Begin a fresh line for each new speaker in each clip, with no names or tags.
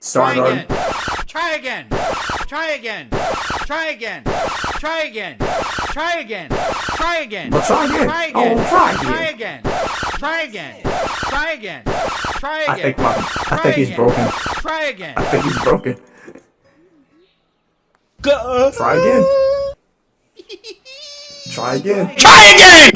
Try again.
Try again. Try again. Try again. Try again. Try again. Try again.
Well, try again.
Try again.
Oh, try
Try
again.
again. Try again. Try again. Try again.
I think he's broken.
Try again.
I think he's broken. Try again. Try again.
Try again.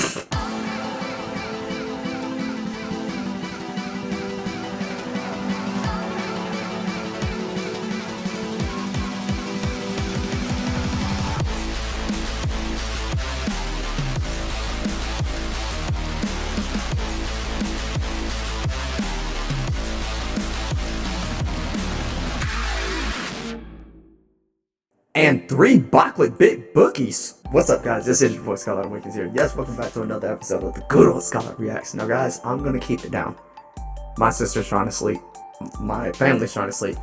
And 3 Bocklet Big Bookies. What's up, guys? This is your boy Skylight Awakens here. Yes, welcome back to another episode of the good old Skylight Reacts. Now, guys, I'm gonna keep it down. My sister's trying to sleep. My family's trying to sleep.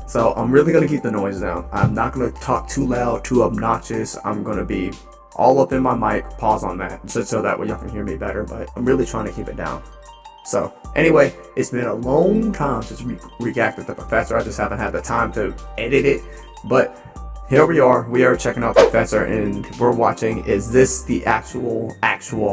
So I'm really gonna keep the noise down. I'm not gonna talk too loud, too obnoxious. I'm gonna be all up in my mic. Pause on that, just so that way y'all can hear me better. But I'm really trying to keep it down. So anyway, it's been a long time since we reacted to Professor. I just haven't had the time to edit it, but here we are checking out Professor, and we're watching, is this the actual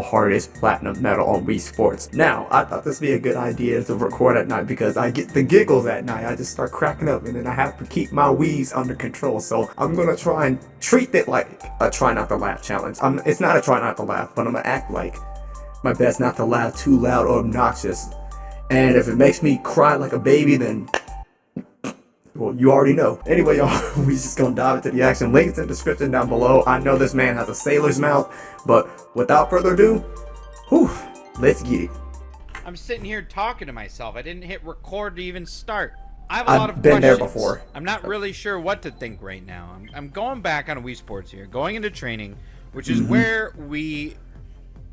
hardest platinum medal on Wii Sports? Now, I thought this would be a good idea to record at night because I get the giggles at night. I just start cracking up, and then I have to keep my Wii's under control. So I'm gonna try and treat it like a try not to laugh challenge. It's not a try not to laugh, but I'm gonna act like my best not to laugh too loud or obnoxious. And if it makes me cry like a baby, then well, you already know. Anyway, y'all, we just gonna dive into the action. Links in the description down below. I know this man has a sailor's mouth, but without further ado, whew, let's get it.
I'm sitting here talking to myself. I didn't hit record to even start. I have a
I've
lot of
been
questions.
there before.
I'm not really sure what to think right now. I'm going back on Wii Sports here, going into training, which is where we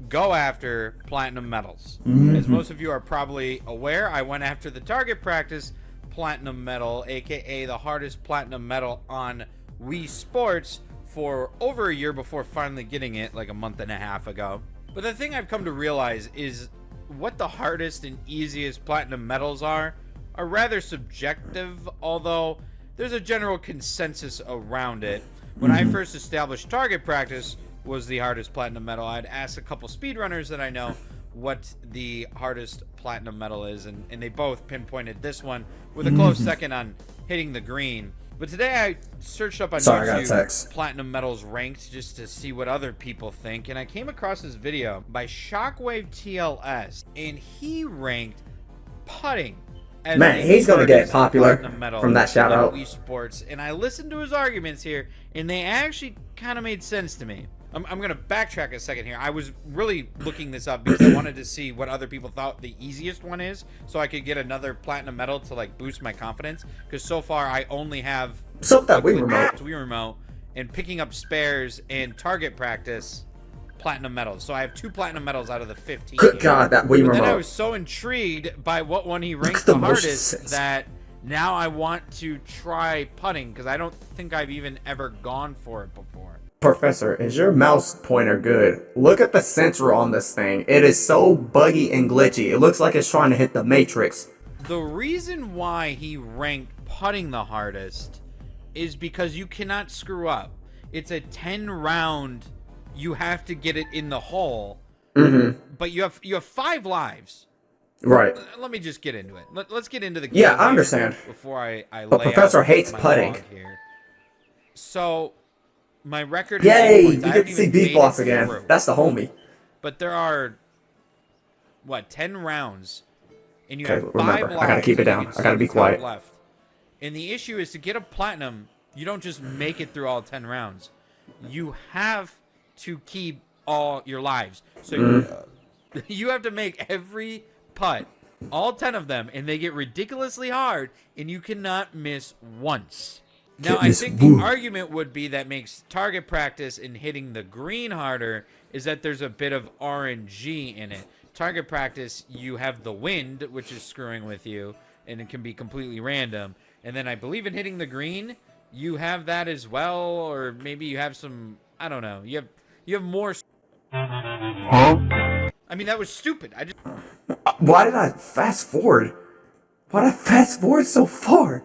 go after platinum medals. As most of you are probably aware, I went after the target practice platinum medal, aka the hardest platinum medal on Wii Sports, for over a year before finally getting it like a month and a half ago. But the thing I've come to realize is what the hardest and easiest platinum medals are rather subjective, although there's a general consensus around it. When I first established target practice was the hardest platinum medal, I'd asked a couple speedrunners that I know what the hardest platinum medal is, and they both pinpointed this one with a close second on hitting the green. But today I searched up on YouTube platinum medals ranked just to see what other people think, and I came across this video by Shockwave TLS, and he ranked putting as
Man, he's gonna get popular from that shout out.
Wii Sports, and I listened to his arguments here, and they actually kind of made sense to me. I'm going to backtrack a second here. I was really looking this up because I wanted to see what other people thought the easiest one is, so I could get another platinum medal to like boost my confidence, because so far I only have
that Wii
remote and picking up spares and target practice platinum medals. So I have 2 platinum medals out of the 15.
Good God, that Wii remote.
Then I was so intrigued by what one he ranked the hardest that now I want to try putting, because I don't think I've even ever gone for it before.
Professor, is your mouse pointer good? Look at the sensor on this thing. It is so buggy and glitchy. It looks like it's trying to hit the Matrix.
The reason why he ranked putting the hardest is because you cannot screw up. It's a 10 round, you have to get it in the hole, but you have 5 lives.
Right.
Let me just get into it. Let's get into the game.
Yeah, I understand.
Before I
but Professor hates putting.
Here. So my record.
Yay! You get to see B-Boss again. That's the homie.
But there are, what, 10 rounds, and you have 5
remember,
lives.
I gotta keep it down. I gotta be quiet.
Left. And the issue is, to get a platinum, you don't just make it through all 10 rounds. You have to keep all your lives. So you have to make every putt, all 10 of them, and they get ridiculously hard, and you cannot miss once. Now, I think the argument would be that makes target practice and hitting the green harder is that there's a bit of RNG in it. Target practice, you have the wind, which is screwing with you, and it can be completely random. And then I believe in hitting the green, you have that as well, or maybe you have some, I don't know. You have more. I mean, that was stupid.
Why did I fast forward? Why did I fast forward so far?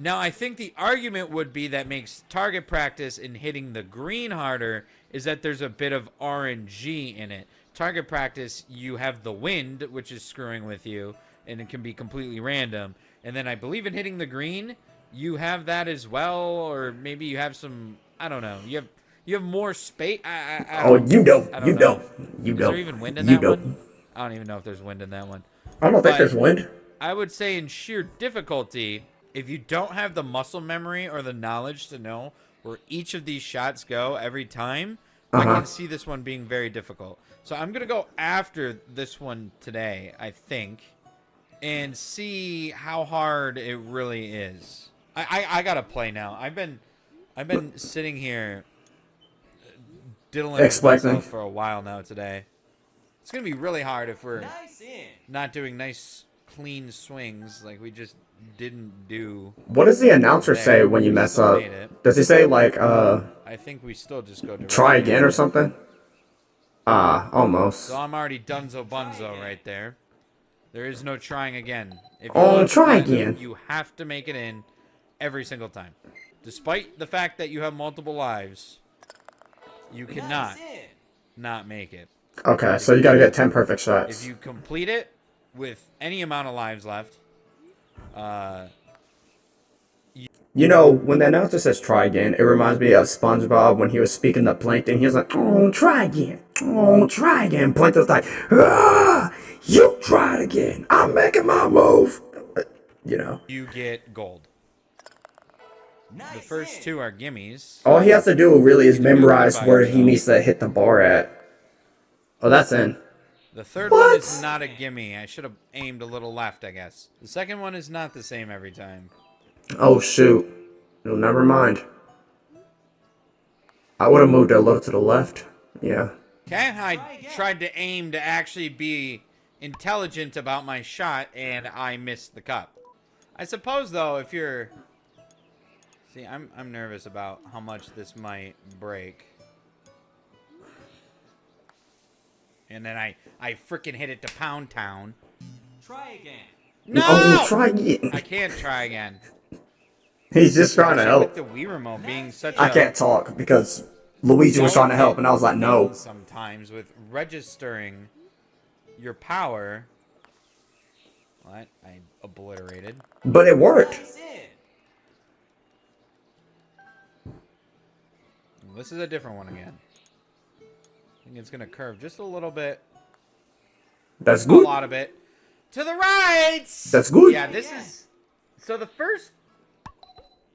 Now, I think the argument would be that makes target practice in hitting the green harder is that there's a bit of RNG in it. Target practice, you have the wind, which is screwing with you, and it can be completely random. And then I believe in hitting the green, you have that as well, or maybe you have some, I don't know. You have more space.
You don't.
I
You
know.
don't. You
Is
don't.
there even wind in
You
that
don't.
one? I don't even know if there's wind in that one.
I don't think
But
there's wind.
I would say in sheer difficulty, if you don't have the muscle memory or the knowledge to know where each of these shots go every time, I can see this one being very difficult. So I'm going to go after this one today, I think, and see how hard it really is. I got to play now. I've been sitting here diddling with myself for a while now today. It's going to be really hard if we're not doing nice, clean swings like we just didn't do.
What does the announcer say when you mess up? Does he say, like,
I think we still just go
try again or something? Almost.
So I'm already dunzo bunzo right there. There is no trying again. If
Try again.
You have to make it in every single time. Despite the fact that you have multiple lives, you cannot not make it.
Okay, so you gotta get 10 perfect shots.
If you complete it with any amount of lives left,
you know, when the announcer says try again, it reminds me of SpongeBob when he was speaking to Plankton. He was like, try again. Try again. Plankton's like, you try it again. I'm making my move. You know.
You get gold. The first two are gimmies.
All he has to do really is memorize where he needs to hit the bar at. Oh, that's in.
The third one is not a gimme. I should have aimed a little left, I guess. The second one is not the same every time.
Oh, shoot. No, never mind. I would have moved it a little to the left. Yeah.
Okay, I tried to aim to actually be intelligent about my shot, and I missed the cup. I suppose, though, if you're... See, I'm nervous about how much this might break. And then I freaking hit it to Pound Town.
Try again.
No!
Try again.
I can't try again.
He's just trying to help.
With the Wii remote being such
I can't talk because Luigi was trying to help, and I was like, no.
Sometimes with registering your power. What? I obliterated.
But it worked.
This is a different one again. I think it's going to curve just a little bit.
That's good.
A lot of it. To the right!
That's good.
Yeah, this is... So the first...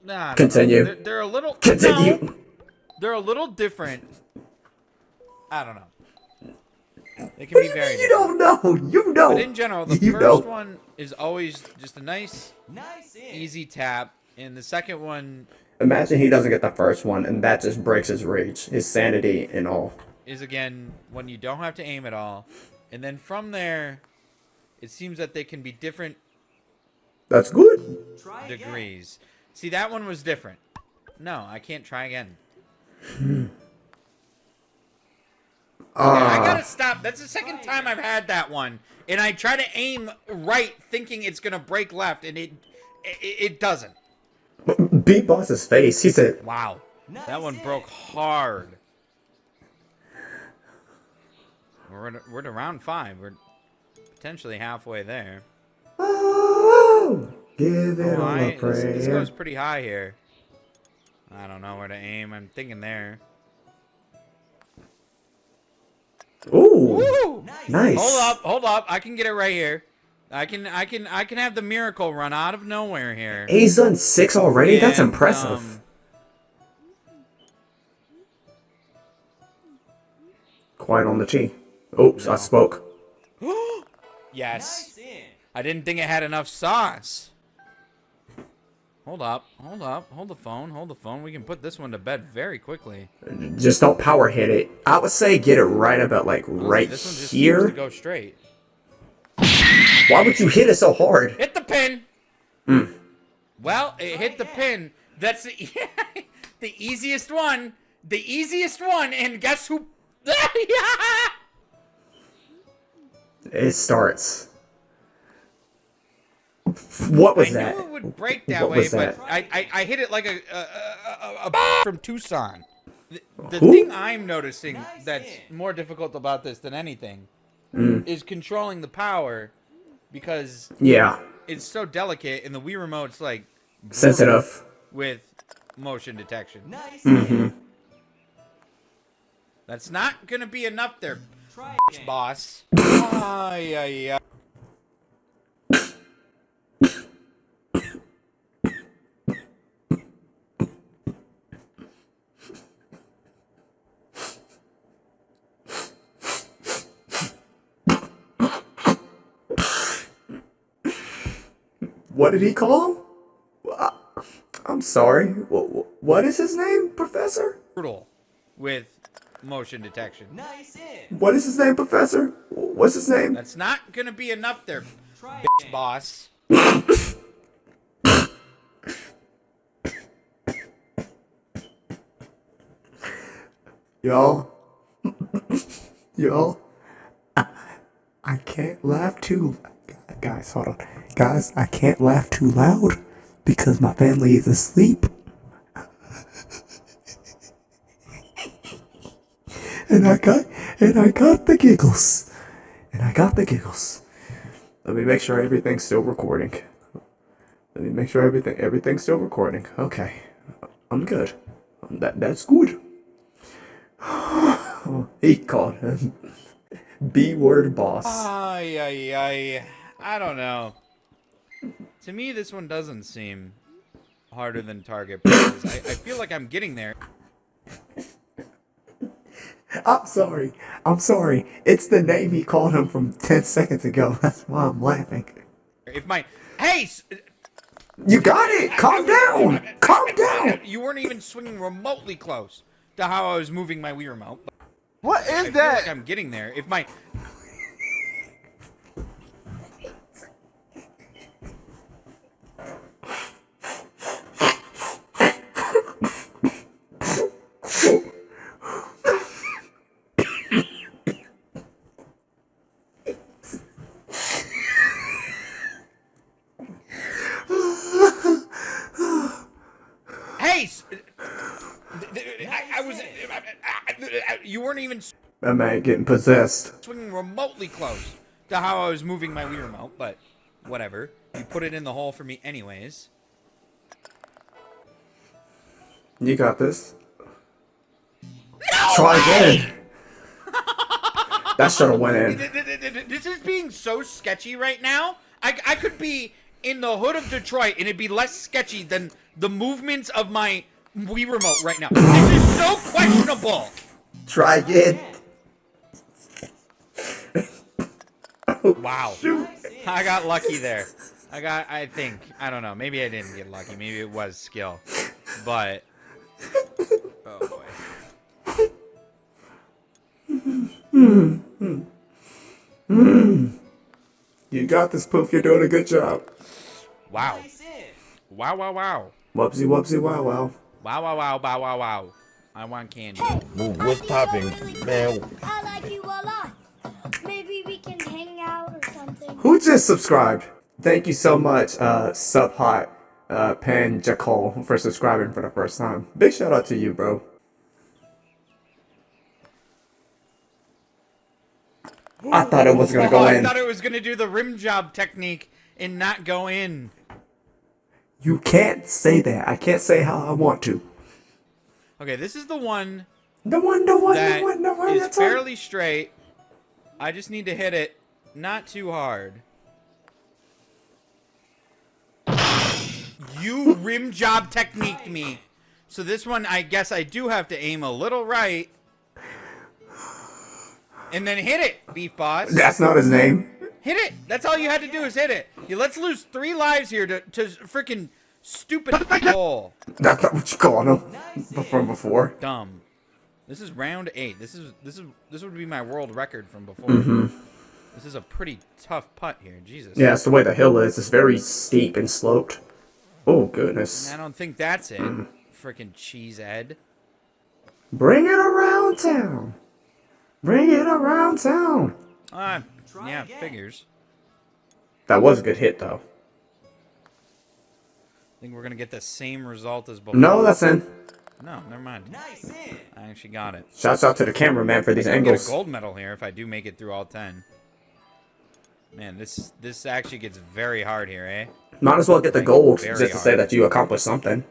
Nah,
Continue.
They're a little...
Continue.
No, they're a little different. I don't know. They can be very different.
You don't know. You know.
But in general, the first one is always just a nice easy tap. And the second one...
Imagine he doesn't get the first one, and that just breaks his rage, his sanity, and all.
Is again when you don't have to aim at all, and then from there, it seems that they can be different.
That's good.
Degrees. See, that one was different. No, I can't try again. Okay, I gotta stop. That's the second time I've had that one, and I try to aim right, thinking it's gonna break left, and it doesn't.
Beat Boss's face. He said,
"Wow, that one broke hard." We're to round 5. We're potentially halfway there.
oh, give it all a prayer.
This goes pretty high here. I don't know where to aim. I'm thinking there.
Ooh,
Woo!
nice.
Hold up. I can get it right here. I can have the miracle run out of nowhere here.
He's done 6 already? That's impressive. Quiet on the tee. Oops, I spoke.
Yes. I didn't think it had enough sauce. Hold up. Hold the phone. We can put this one to bed very quickly.
Just don't power hit it. I would say get it right about, like, right
this one just
here.
seems to go straight.
Why would you hit it so hard?
Hit the pin. Well, it hit the pin. That's the, the easiest one. The easiest one. And guess who?
It starts. What was
I
that?
knew it would break that
What
way,
was
but
that?
I hit it like a from Tucson. The
Who?
thing I'm noticing that's more difficult about this than anything is controlling the power, because
Yeah.
it's so delicate, and the Wii remote's like
Sensitive.
with motion detection.
Mm-hmm.
That's not gonna be enough there, boss. Ay, ay, ay.
What did he call him? I'm sorry. What is his name, Professor?
Brutal with motion detection.
What is his name, Professor? What's his name?
That's not gonna be enough there, boss.
Y'all. Y'all. I can't laugh too. Guys, hold on. Guys, I can't laugh too loud because my family is asleep. And I got the giggles. And I got the giggles. Let me make sure everything's still recording. Let me make sure everything's still recording. Okay. I'm good. That's good. He called him B-word boss.
Ay, ay, ay. I don't know. To me, this one doesn't seem harder than target practice. I feel like I'm getting there.
I'm sorry. It's the name he called him from 10 seconds ago. That's why I'm laughing.
If my... Hey!
You got it! Calm down! Calm down!
You weren't even swinging remotely close to how I was moving my Wii remote.
What is
I feel
that?
like I'm getting there. If my... Hey! I was... You weren't even
That man getting possessed.
swinging remotely close to how I was moving my Wii remote, but whatever. You put it in the hole for me anyways.
You got this. Try again. That should have went in.
This is being so sketchy right now. I could be in the hood of Detroit and it'd be less sketchy than the movements of my Wii remote right now. This is so questionable.
Try again.
Wow. I got lucky there. I think. I don't know. Maybe I didn't get lucky. Maybe it was skill. But. Oh boy.
You got this, Poof. You're doing a good job.
Wow. Wow, wow, wow.
Whoopsie, whoopsie, wow, wow.
Wow, wow, wow, wow, wow, wow. I want candy.
What's popping, man?
I like you a lot. Maybe we can hang out or something.
Who just subscribed? Thank you so much, Subhot, Pan Jacol, for subscribing for the first time. Big shout out to you, bro. I thought it was gonna go
I
in.
thought it was gonna do the rim job technique and not go in.
You can't say that. I can't say how I want to.
Okay, this is the one
The one.
that is
That's
fairly straight. I just need to hit it not too hard. You rim job techniqued me. So this one, I guess I do have to aim a little right. And then hit it, Beef Boss.
That's not his name.
Hit it. That's all you had to do is hit it. Let's lose 3 lives here to freaking stupid hole.
That's not what you called him from before.
Dumb. This is round 8. This would be my world record from before. This is a pretty tough putt here. Jesus.
Yeah, it's the way the hill is. It's very steep and sloped. Oh, goodness.
I don't think that's it. Freaking cheesehead.
Bring it around town. Bring it around town.
Yeah, figures.
That was a good hit, though.
think we're gonna get the same result as before.
No, that's in.
No, never mind. Nice. I actually got it.
Shouts out to the cameraman for these
I'm gonna get
angles.
a gold medal here if I do make it through all 10. Man, this actually gets very hard here, eh?
Might as well get the gold
Very
just to say
hard.
that you accomplished something.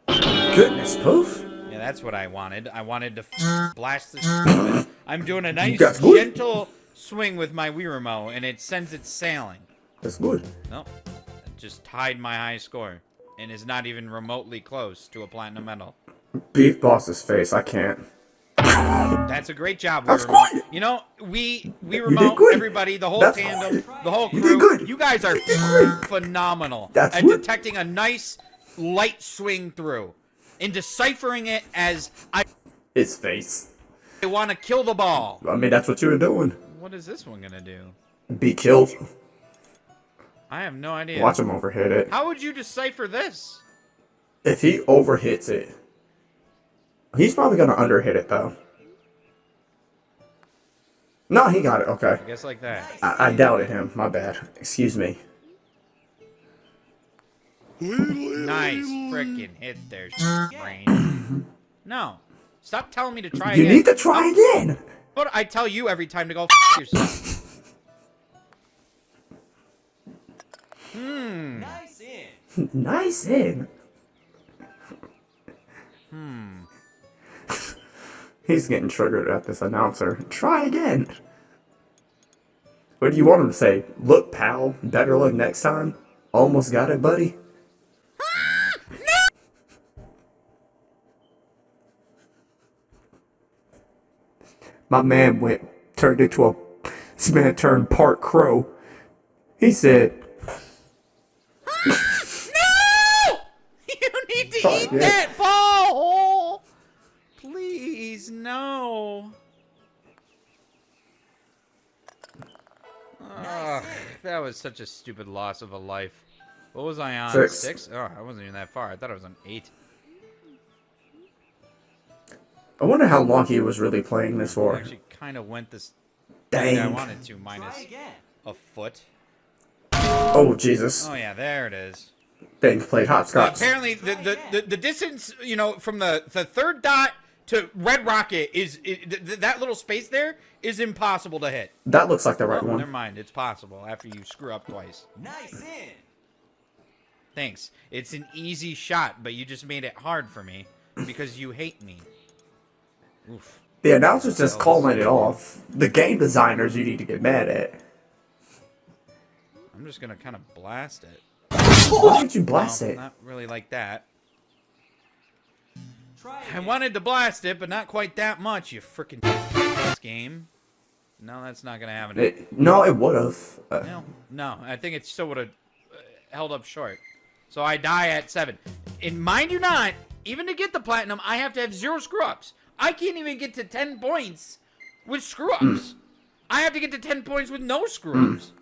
Goodness, poof.
Yeah, that's what I wanted. I wanted to blast the. I'm doing a nice,
That's good.
gentle swing with my Wii remote, and it sends it sailing.
That's good.
Nope. It just tied my high score, and is not even remotely close to a platinum medal.
Beef Boss's face, I can't.
That's a great job,
That's
Wii remote.
good.
You know, we
did
remote,
good.
everybody, the whole
That's
tandem,
good.
the whole
You
crew.
did good.
You guys are
You did great.
phenomenal
That's
at
good.
detecting a nice light swing through and deciphering it as
His face.
I want to kill the ball.
I mean, that's what you were doing.
What is this one gonna do?
Be killed.
I have no idea.
Watch him overhit it.
How would you decipher this?
If he overhits it, he's probably gonna underhit it though. No, he got it. Okay.
I guess like that.
I doubted him. My bad. Excuse me.
Nice freaking hit there, brain. No. Stop telling me to try
You
again.
need to try again.
But I tell you every time to go yourself.
Nice in.
Nice in. He's getting triggered at this announcer. Try again. What do you want him to say? Look, pal. Better luck next time. Almost got it, buddy. My man turned into a. This man turned part crow. He said,
No! You need to
Try
eat
again.
that ball! Please, no. Ugh, that was such a stupid loss of a life. What was I on?
6.
6? Oh, I wasn't even that far. I thought I was on 8.
I wonder how long he was really playing this
I
for.
actually kind of went this way I
Dang.
wanted to, minus a foot.
Oh, Jesus.
Oh, yeah, there it is.
Dang, played hopscotch.
Apparently, the distance, you know, from the third dot to Red Rocket that little space there is impossible to hit.
That looks like the right
Oh,
one.
never mind. It's possible after you screw up twice.
Nice in.
Thanks. It's an easy shot, but you just made it hard for me because you hate me. Oof.
The announcer's just calling it off. The game designers you need to get mad at.
I'm just going to kind of blast it.
Why did you blast
No,
it?
not really like that.
Try
I wanted to blast it, but not quite that much, you freaking this game. No, that's not going to happen.
No, it would have.
No, I think it still would have held up short. So I die at 7. And mind you not, even to get the platinum, I have to have 0 screw-ups. I can't even get to 10 points with screw-ups. I have to get to 10 points with no screw-ups.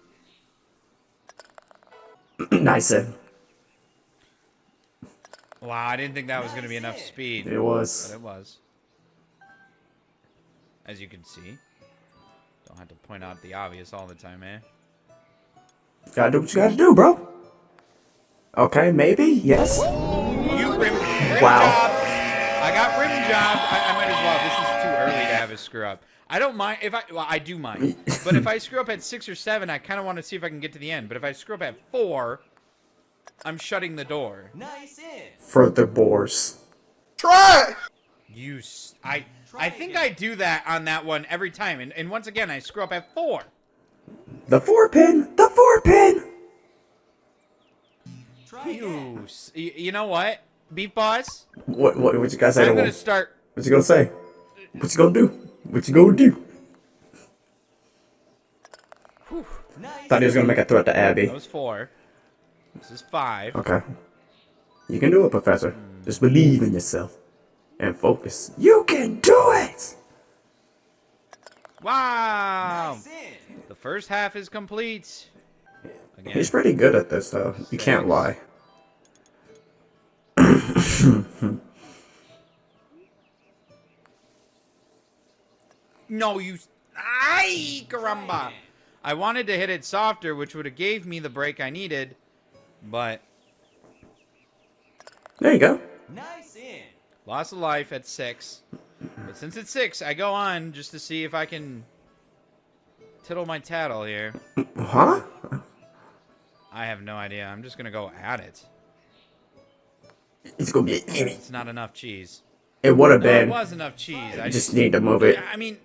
Nice in.
Wow, I didn't think that was going to be enough speed.
It
But
was.
it was. As you can see. Don't have to point out the obvious all the time, eh?
Gotta do what you gotta do, bro. Okay, maybe? Yes?
You rim
Wow.
job. I got rim job. I might as well. This is too early to have a screw up. I don't mind if I do mind. But if I screw up at 6 or 7, I kind of want to see if I can get to the end. But if I screw up at 4, I'm shutting the door.
Nice in.
For the boars.
I think I do that on that one every time. And once again, I screw up at 4.
The 4-pin! The 4-pin!
Try again.
You know what, Beef Boss?
What you guys say to
I'm
him?
gonna start.
What you gonna say? What you gonna do? What you gonna do?
Nice.
Thought he was gonna make a throw at the Abbey.
That was 4. This is 5.
Okay. You can do it, Professor. Just believe in yourself. And focus. You can do it!
Wow!
Nice in.
The first half is complete. Again.
He's pretty good at this, though. You can't lie.
No, you. Ay, caramba! I wanted to hit it softer, which would have gave me the break I needed, but
There you go.
Nice in.
Lost a life at 6. But since it's 6, I go on just to see if I can tittle my tattle here.
Huh?
I have no idea. I'm just going to go at it.
It's gonna be an idiot.
It's not enough cheese.
It would have
No, it
been.
was enough cheese. I
Just need to move it.
I mean,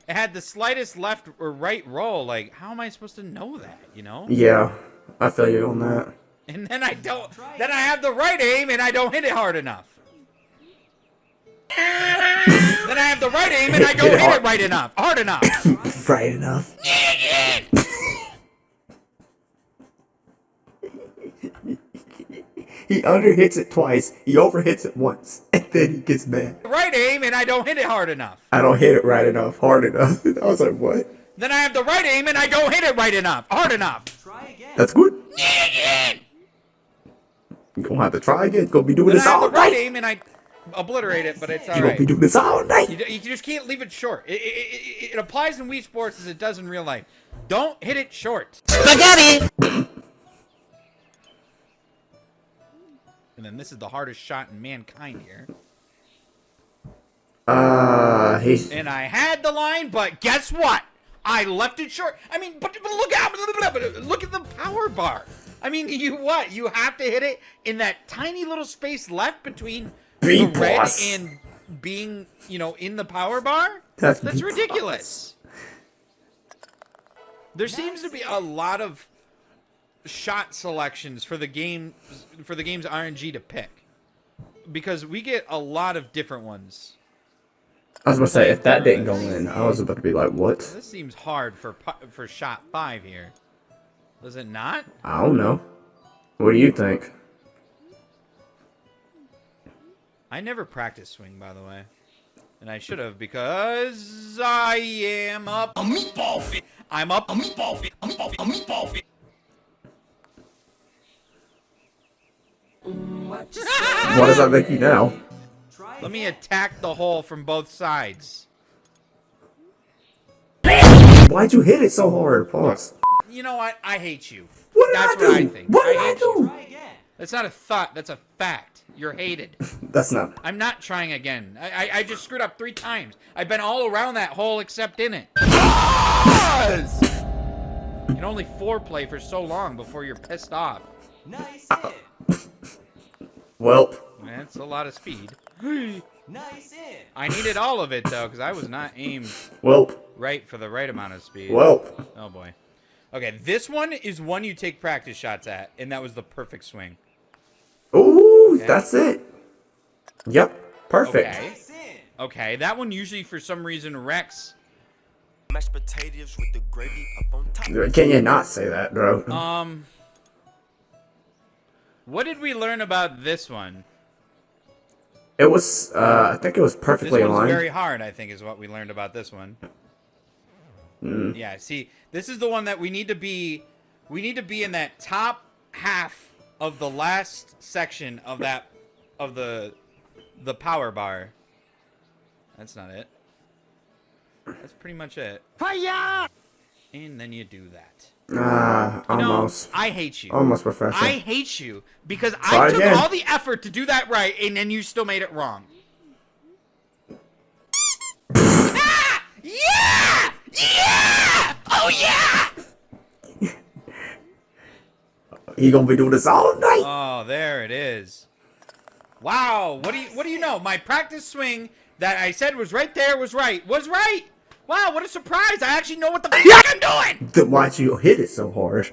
it had the slightest left or right roll. Like, how am I supposed to know that, you know?
Yeah, I feel you on that.
And then I don't. Then I have the right aim and I don't hit it hard enough. Then I have the right aim and I don't hit it right enough. Hard enough.
Right enough. He underhits it twice. He overhits it once, and then he gets mad.
Right aim and I don't hit it hard enough.
I don't hit it right enough, hard enough. I was like, what?
Then I have the right aim and I don't hit it right enough. Hard enough.
Try again.
That's good. You're gonna have to try again. You're gonna be doing
Then
this
I have
all
the right
night.
aim and I obliterate it, but it's
You're gonna
alright.
be doing this all night.
You just can't leave it short. It applies in Wii Sports as it does in real life. Don't hit it short.
Spaghetti!
And then this is the hardest shot in mankind here.
He's...
And I had the line, but guess what? I left it short. I mean, but look at the power bar. I mean, you have to hit it in that tiny little space left between the red and being, in the power bar? That's ridiculous. There seems to be a lot of shot selections for the game's RNG to pick, because we get a lot of different ones.
I was gonna say, if that didn't go in, I was about to be like, what?
This seems hard for shot 5 here. Does it not?
I don't know. What do you think?
I never practiced swing, by the way. And I should have, because I am up.
A meatball fit.
I'm up.
A meatball fit. A meatball fit. A meatball fit.
What does that make you now?
Try
Let me attack the hole from both sides.
Why'd you hit it so hard? Pause.
You know what? I hate you.
What did
That's
I do?
what I think.
What did I
hate you.
do?
Try again.
That's not a thought. That's a fact. You're hated.
That's not.
I'm not trying again. I just screwed up 3 times. I've been all around that hole except in it. You can only foreplay for so long before you're pissed off.
Nice in.
Welp.
That's a lot of speed.
Nice in.
I needed all of it, though, because I was not aimed
Welp.
right for the right amount of speed.
Welp.
Oh, boy. Okay, this one is one you take practice shots at, and that was the perfect swing.
Ooh, that's it. Yep. Perfect.
Okay.
Nice in.
Okay, that one usually, for some reason, wrecks.
Mashed potatoes with the gravy up on top.
Can you not say that, bro?
What did we learn about this one?
It was, I think it was
This
perfectly
one's
aligned.
very hard, I think, is what we learned about this one. Yeah, see, this is the one that we need to be in that top half of the last section of the power bar. That's not it. That's pretty much it.
Fire!
And then you do that.
Almost.
No, I hate you.
Almost professional.
I hate you because
Try
I took
again.
all the effort to do that right, and then you still made it wrong. Ah! Yeah! Yeah! Oh yeah!
He gonna be doing this all night.
Oh, there it is. Wow, what do you know? My practice swing that I said was right there was right. Was right. Wow, what a surprise. I actually know what the fuck I'm doing.
Then why'd you hit it so hard?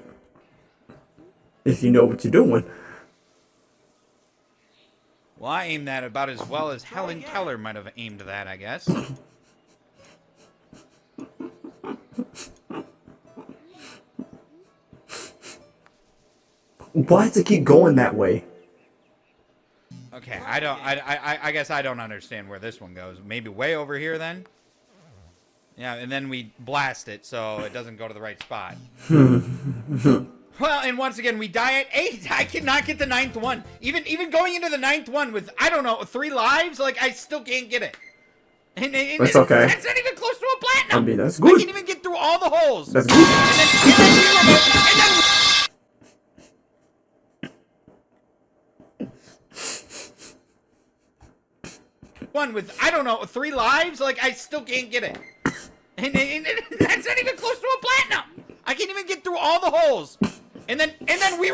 If you know what you're doing.
Well, I aimed that about as well as Helen Keller might have aimed that, I guess.
Why does it keep going that way?
Okay, I guess I don't understand where this one goes. Maybe way over here then? Yeah, and then we blast it so it doesn't go to the right spot. Well, and once again, we die at 8. I cannot get the 9th one. Even going into the 9th one with, I don't know, 3 lives, like, I still can't get it. And
That's okay.
That's not even close to a platinum.
I mean, that's
I
good.
can't even get through all the holes.
That's good.
one with, I don't know, 3 lives? Like, I still can't get it. And that's not even close to a platinum. I can't even get through all the holes. And then Wii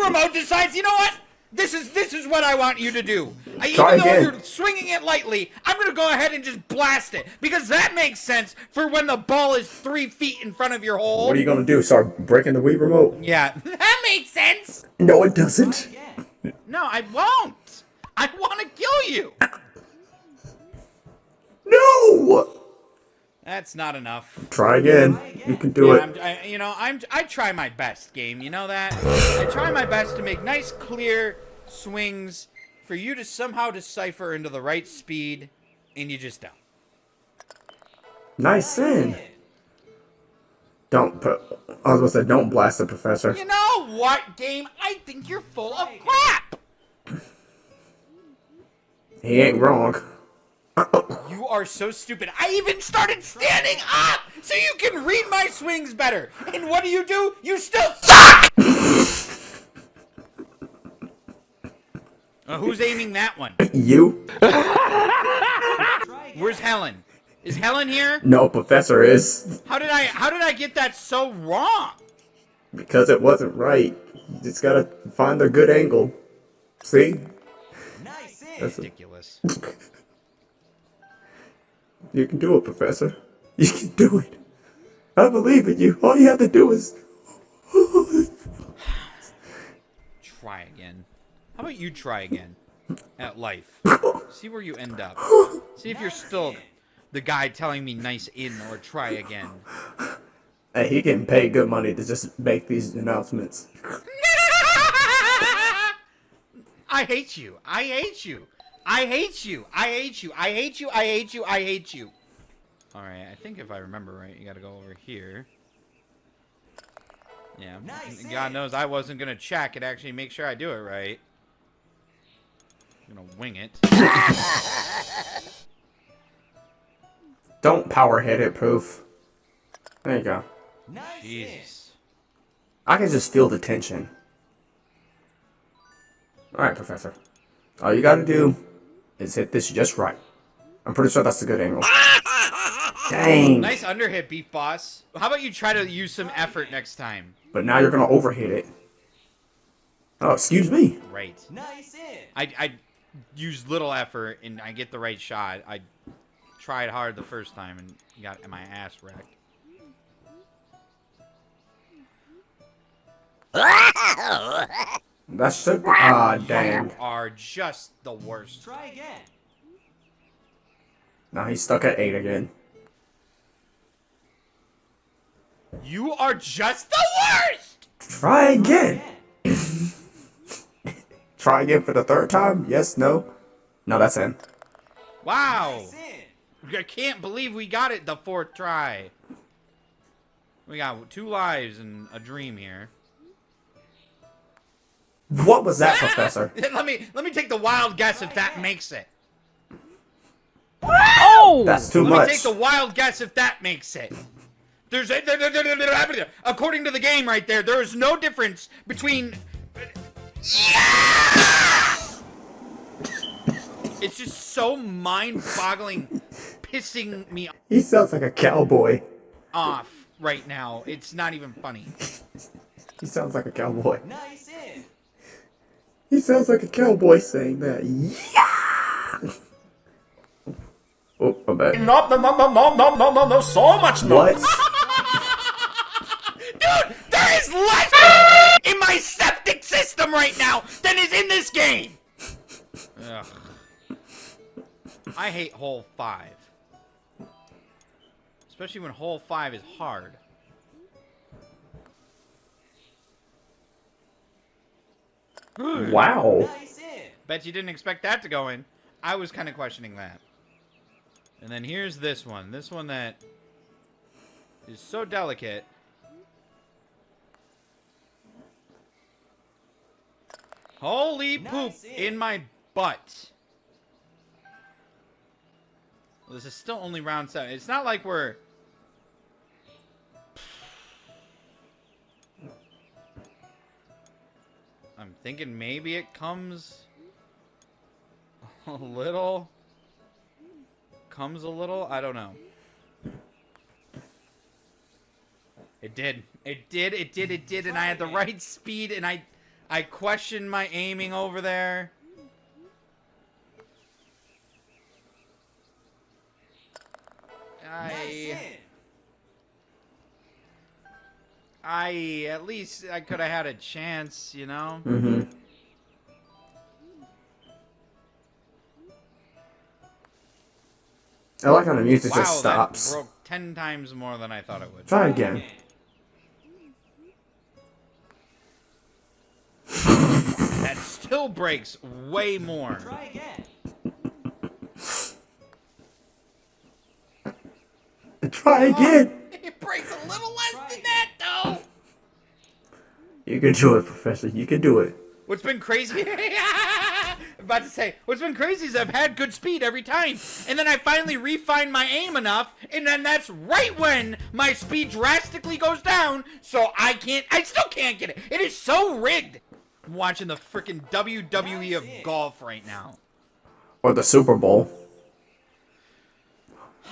Remote decides, you know what? This is what I want you to do.
Try
Even though
again.
you're swinging it lightly, I'm gonna go ahead and just blast it because that makes sense for when the ball is 3 feet in front of your hole.
What are you gonna do? Start breaking the Wii remote?
Yeah, that makes sense.
No, it doesn't.
Again.
No, I won't. I want to kill you.
No.
That's not enough.
Try again. You can do it.
I try my best, game. You know that? I try my best to make nice, clear swings for you to somehow decipher into the right speed, and you just don't.
Nice in. Don't put. I was gonna say, don't blast the professor.
You know what, game? I think you're full of crap.
He ain't wrong.
You are so stupid. I even started standing up so you can read my swings better. And what do? You still suck! Who's aiming that one?
You?
Try again.
Where's Helen? Is Helen here?
No, professor is.
How did I get that so wrong?
Because it wasn't right. You just gotta find the good angle. See?
Nice in.
That's a,
Ridiculous.
you can do it, professor. You can do it. I believe in you. All you have to do is.
Try again. How about you try again at life? See where you end up. See if you're still the guy telling me nice in or try again.
Hey, he getting paid good money to just make these announcements.
I hate you. I hate you. I hate you. I hate you. I hate you. I hate you. I hate you. Alright, I think if I remember right, you gotta go over here. Yeah.
Nice
God
hit.
knows I wasn't gonna check and actually make sure I do it right. I'm gonna wing it.
Don't power hit it, Proof. There you go.
Nice in.
Jesus.
I can just feel the tension. Alright, Professor. All you gotta do is hit this just right. I'm pretty sure that's a good angle. Dang.
Nice underhit, Beef Boss. How about you try to use some effort next time?
But now you're gonna overhit it. Oh, excuse me.
Right.
Nice in.
I use little effort and I get the right shot. I tried hard the first time and got my ass wrecked.
That should be. Ah, dang.
You are just the worst.
Try again.
Now he's stuck at 8 again.
You are just the worst!
Try again.
Again.
Try again for the 3rd time? Yes, no? No, that's in.
Wow.
Nice in.
I can't believe we got it the 4th try. We got 2 lives and a dream here.
What was that, Professor?
let me take the wild guess if that makes it.
That's too
Let
much.
me take the wild guess if that makes it. According to the game right there, there is no difference between. Yeah! It's just so mind-boggling, pissing me
He sounds like a cowboy.
off right now. It's not even funny.
He sounds like a cowboy.
Nice in.
He sounds like a cowboy saying that. Yeah! Oh, my bad.
No, so much no.
What?
Dude, there is less in my septic system right now than is in this game. Ugh. I hate hole 5. Especially when hole 5 is hard.
Wow.
Nice in.
Bet you didn't expect that to go in. I was kind of questioning that. And then here's this one. This one that is so delicate. Holy poop
Nice
in my butt. Well, this is still only round 7. It's not like we're... I'm thinking maybe it comes a little comes a little. I don't know. It did. It did. It did. It did. And I had the right speed, and I questioned my aiming over there. At least I could have had a chance, you know?
Mm-hmm. I like how the music just stops.
That broke 10 times more than I thought it would.
Try again.
That still breaks way more.
Try again.
Try again.
It breaks a little less than that, though.
You can do it, Professor. You can do it.
What's been crazy? I'm about to say, what's been crazy is I've had good speed every time, and then I finally refined my aim enough, and then that's right when my speed drastically goes down, so I still can't get it. It is so rigged. I'm watching the freaking WWE of golf right now.
Or the Super Bowl.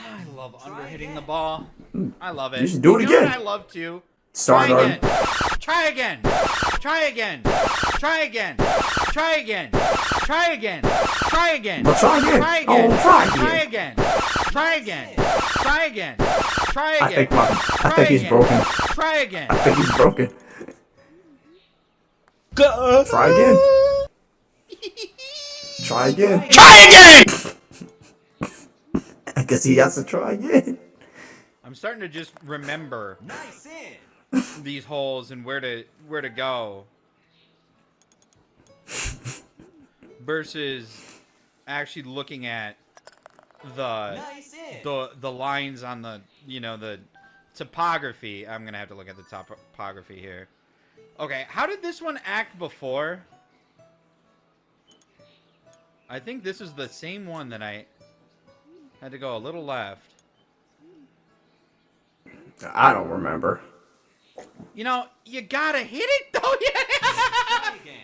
I love underhitting the ball. I love it.
You should do it
You know
again.
what I love to.
Start
Try
on.
again. Try again. Try again. Try again. Try again. Try again. Try again.
But try again.
Try again.
Oh, try
Try
again.
again. Try again. Try again. Try again.
I think he's broken.
Try again.
I think he's broken. Try again. Try again.
Try again.
I guess he has to try again.
I'm starting to just remember
Nice in.
these holes and where to go versus actually looking at
Nice in.
the lines on the the topography. I'm gonna have to look at the topography here. Okay, how did this one act before? I think this is the same one that I had to go a little left.
I don't remember.
You know, you gotta hit it though.
Try again.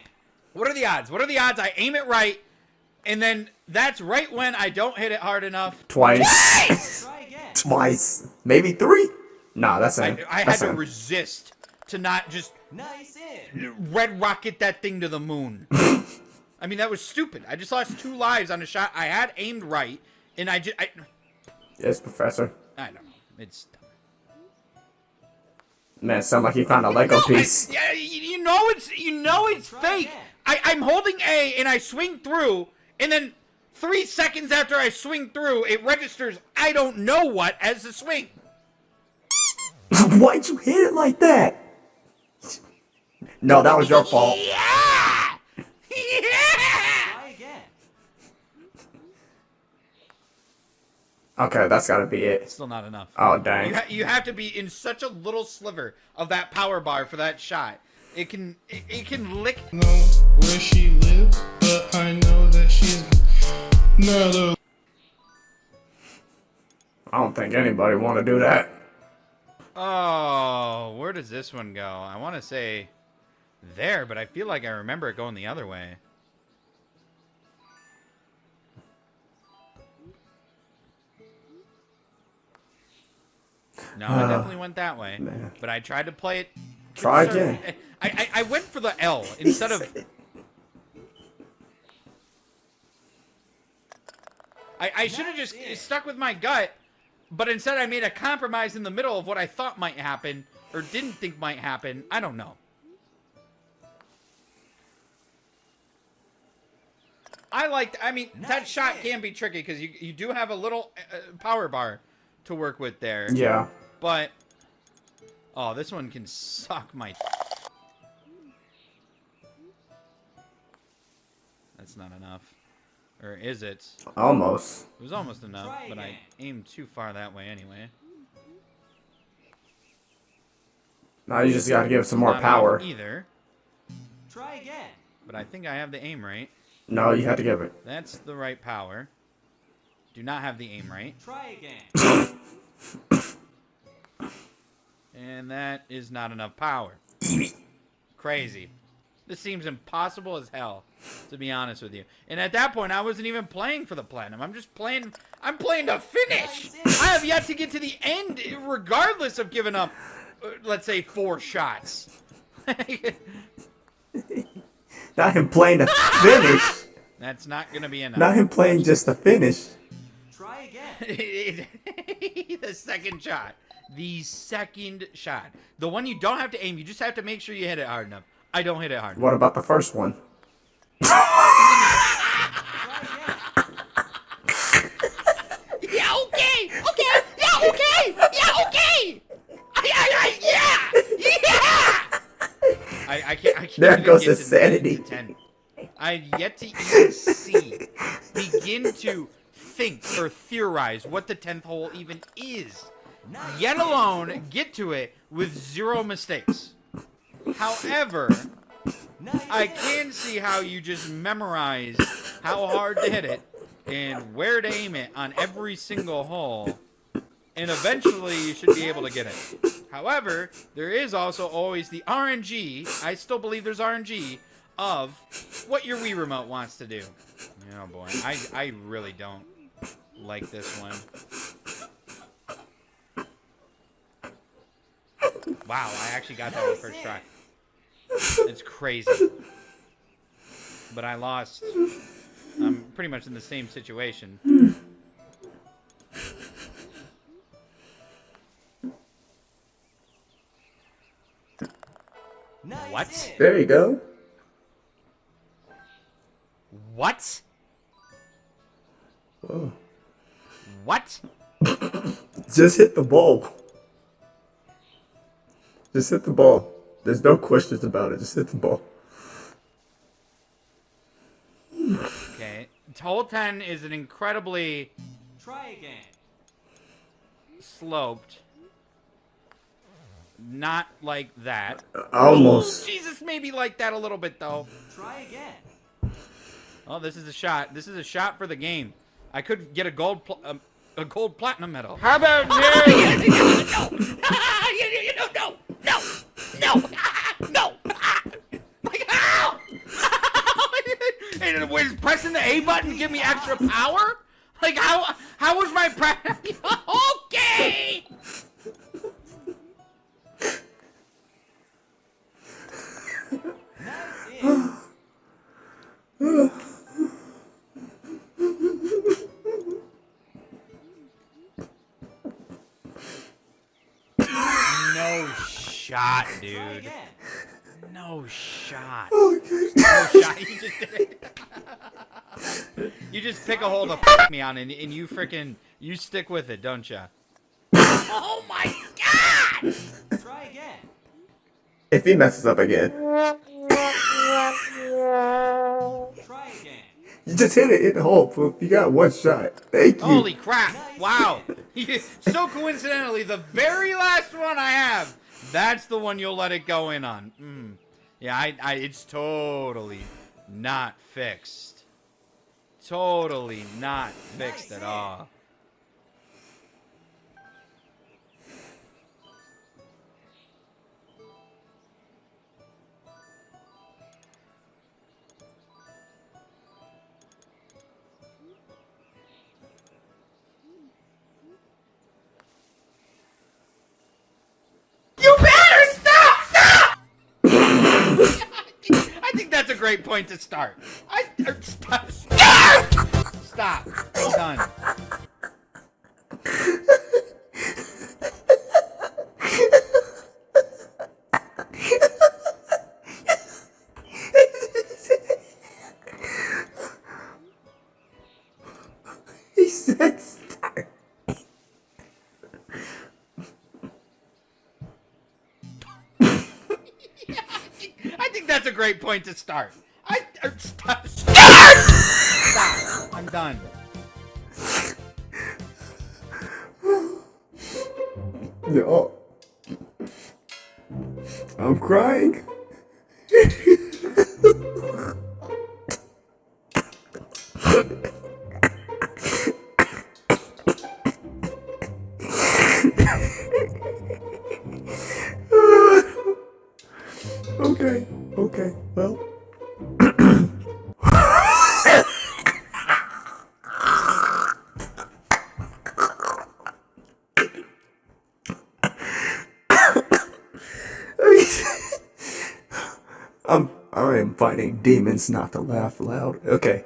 What are the odds? What are the odds I aim it right, and then that's right when I don't hit it hard enough?
Twice.
Try again.
Twice. Maybe 3? Nah, that's
I
it.
had to resist to not just
Nice in.
red rocket that thing to the moon. I mean, that was stupid. I just lost 2 lives on a shot I had aimed right, and I
Yes, Professor.
don't know. It's
Man, it sounds like he found a Lego piece.
yeah, you know it's
Try
fake.
again.
I'm holding A and I swing through, and then 3 seconds after I swing through, it registers I don't know what as the swing.
Why'd you hit it like that? No, that was your fault.
Yeah! Yeah!
Try again.
Okay, that's gotta be it.
Still not enough.
Oh, dang.
You have to be in such a little sliver of that power bar for that shot. It can lick.
Know where she lives, but I know that she's not a
I don't think anybody want to do that.
Oh, where does this one go? I want to say there, but I feel like I remember it going the other way. No, I definitely went that way.
Man.
But I tried to play it.
Try
conservative.
again.
I went for the L instead of. I should have just stuck with my gut, but instead I made a compromise in the middle of what I thought might happen or didn't think might happen. I don't know. I mean, that shot can be tricky because you do have a little power bar to work with there.
Yeah.
But, oh, this one can suck my... That's not enough. Or is it?
Almost.
It was almost enough,
Try
but I
again.
aimed too far that way anyway.
Now you just gotta give it some more
Not
power.
enough either,
Try again.
but I think I have the aim right.
No, you have to give it.
That's the right power. Do not have the aim right.
Try again.
And that is not enough power. Crazy. This seems impossible as hell, to be honest with you. And at that point, I wasn't even playing for the platinum. I'm playing to finish. I have yet to get to the end, regardless of giving up, let's say, 4 shots.
Not him playing to finish.
That's not going to be enough.
Not him playing just to finish.
Try again.
The second shot. The second shot. The one you don't have to aim. You just have to make sure you hit it hard enough. I don't hit it hard enough.
What about the first one?
Yeah, okay. Okay. Yeah, okay. Yeah, okay. Yeah. I can't
There
even
goes
get
insanity.
to 10. I've yet to even begin to think or theorize what the 10th hole even is. Yet alone get to it with 0 mistakes. However, I can see how you just memorize how hard to hit it and where to aim it on every single hole, and eventually you should be able to get it. However, there is also always the RNG, I still believe there's RNG, of what your Wii Remote wants to do. Oh boy, I really don't like this one. Wow, I actually got that on the first try. It's crazy. But I lost. I'm pretty much in the same situation.
Nice
What?
hit.
There you go.
What?
Whoa.
What?
Just hit the ball. Just hit the ball. There's no questions about it. Just hit the ball.
Okay. Hole 10 is an incredibly
Try again.
sloped. Not like that.
Almost.
Oh, Jesus, maybe like that a little bit, though.
Try again.
Oh, this is a shot. This is a shot for the game. I could get a gold platinum medal. How about no? No. Like how? And was pressing the A button give me extra power? Like how was my practice? Okay.
Nice hit.
No shot,
Try
dude.
again.
No shot. No shot. You just did it. You just pick a hole to f me on, and you you stick with it, don't ya? Oh my God!
Try again.
If he messes up again,
Try again.
you just hit it in the hole, poop. You got 1 shot. Thank you.
Holy crap! Wow. So coincidentally, the very last one I have, that's the one you'll let it go in on. Yeah, it's totally not fixed. Totally not fixed at all. I think that's a great point to start. Stop. Stop. I'm done.
He said start.
I think that's a great point to start. Stop. Stop. I'm done.
No. I'm crying. Okay. Okay, well. I am fighting demons not to laugh loud. Okay.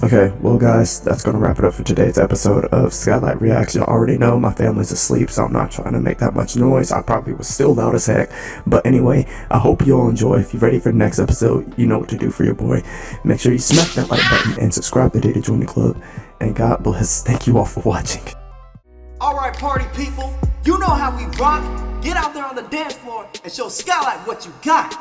Okay, well guys, that's gonna wrap it up for today's episode of Skylight Reacts. Y'all already know my family's asleep, so I'm not trying to make that much noise. I probably was still loud as heck. But anyway, I hope you all enjoy. If you're ready for the next episode, you know what to do for your boy. Make sure you smack that like button and subscribe today to join the club. And God bless. Thank you all for watching.
Alright, party people, you know how we rock. Get out there on the dance floor and show Skylight what you got.